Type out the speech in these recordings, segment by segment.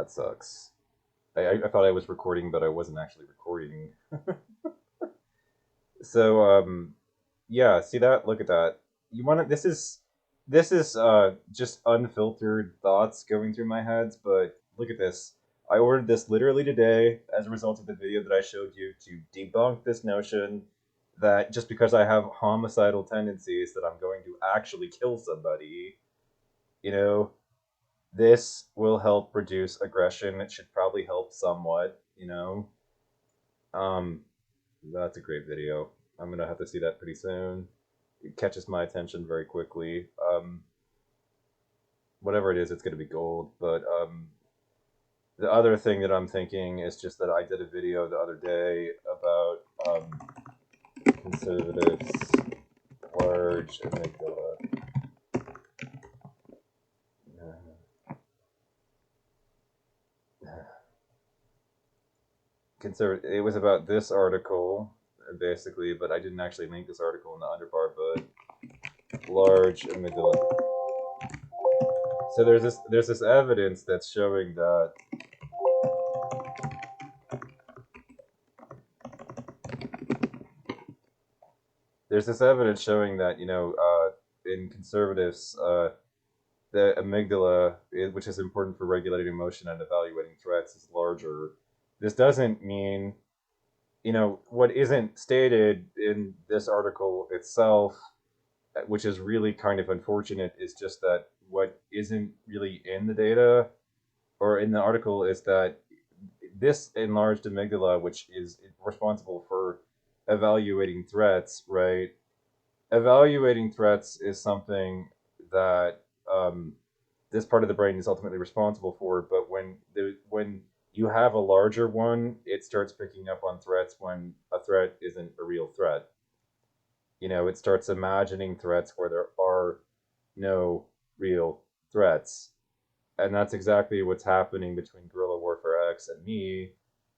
That sucks. I thought I was recording, but I wasn't actually recording. So, yeah, see that? Look at that. You want to, this is just unfiltered thoughts going through my head, but look at this. I ordered this literally today as a result of the video that I showed you to debunk this notion that just because I have homicidal tendencies that I'm going to actually kill somebody. You know, this will help reduce aggression. It should probably help somewhat. Um, that's a great video. I'm gonna have to see that pretty soon. It catches my attention very quickly. Whatever it is, it's gonna be gold. But the other thing that I'm thinking is just that I did a video the other day about conservatives, large amygdala. It was about this article basically, but I didn't actually link this article in the underbar. But large amygdala. So there's this evidence that's showing that in conservatives, the amygdala, which is important for regulating emotion and evaluating threats, is larger. This doesn't mean, what isn't stated in this article itself, which is really kind of unfortunate, is just that what isn't really in the data or in the article is that this enlarged amygdala, which is responsible for evaluating threats, right? Evaluating threats is something that this part of the brain is ultimately responsible for. But when you have a larger one, it starts picking up on threats when a threat isn't a real threat. It starts imagining threats where there are no real threats. And that's exactly what's happening between Guerrilla Warfare X and me.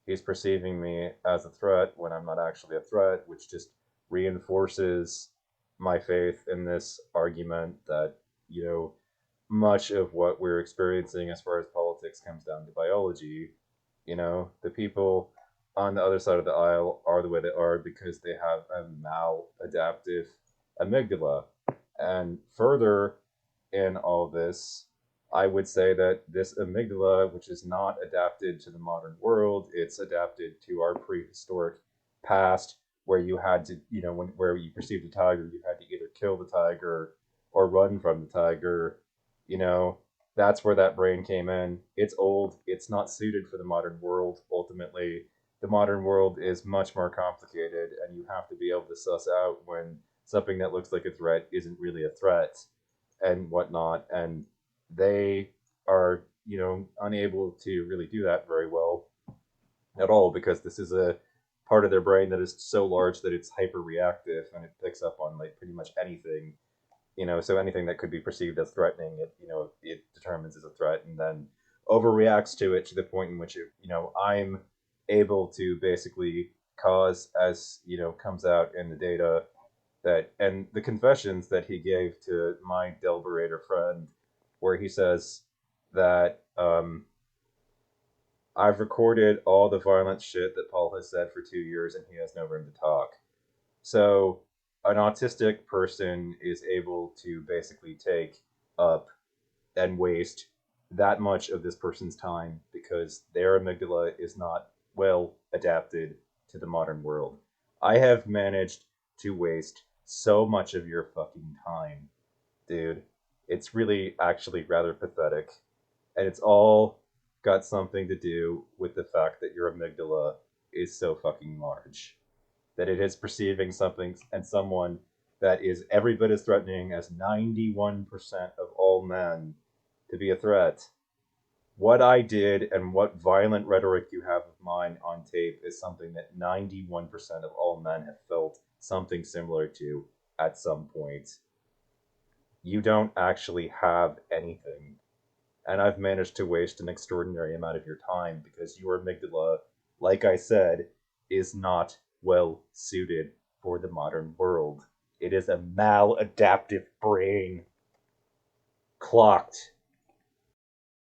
He's perceiving me as a threat when I'm not actually a threat, which just reinforces my faith in this argument that, much of what we're experiencing as far as politics comes down to biology. The people on the other side of the aisle are the way they are because they have a maladaptive amygdala. And further in all this, I would say that this amygdala, which is not adapted to the modern world, it's adapted to our prehistoric past, where you had to, where you perceived a tiger, you had to either kill the tiger or run from the tiger. You know, that's where that brain came in. It's old. It's not suited for the modern world. Ultimately, the modern world is much more complicated, and you have to be able to suss out when something that looks like a threat isn't really a threat and whatnot. And they are, unable to really do that very well at all because this is a part of their brain that is so large that it's hyper reactive and it picks up on like pretty much anything. So anything that could be perceived as threatening, it determines as a threat and then overreacts to it to the point in which I'm able to basically cause, as comes out in the data, that and the confessions that he gave to my deliberator friend, where he says that I've recorded all the violent shit that Paul has said for 2 years and he has no room to talk. So an autistic person is able to basically take up and waste that much of this person's time because their amygdala is not well adapted to the modern world. I have managed to waste so much of your fucking time, dude. It's really actually rather pathetic. And it's all got something to do with the fact that your amygdala is so fucking large. That it is perceiving something and someone that is every bit as threatening as 91% of all men to be a threat. What I did and what violent rhetoric you have of mine on tape is something that 91% of all men have felt something similar to at some point. You don't actually have anything. And I've managed to waste an extraordinary amount of your time because your amygdala, like I said, is not well suited for the modern world. It is a maladaptive brain clocked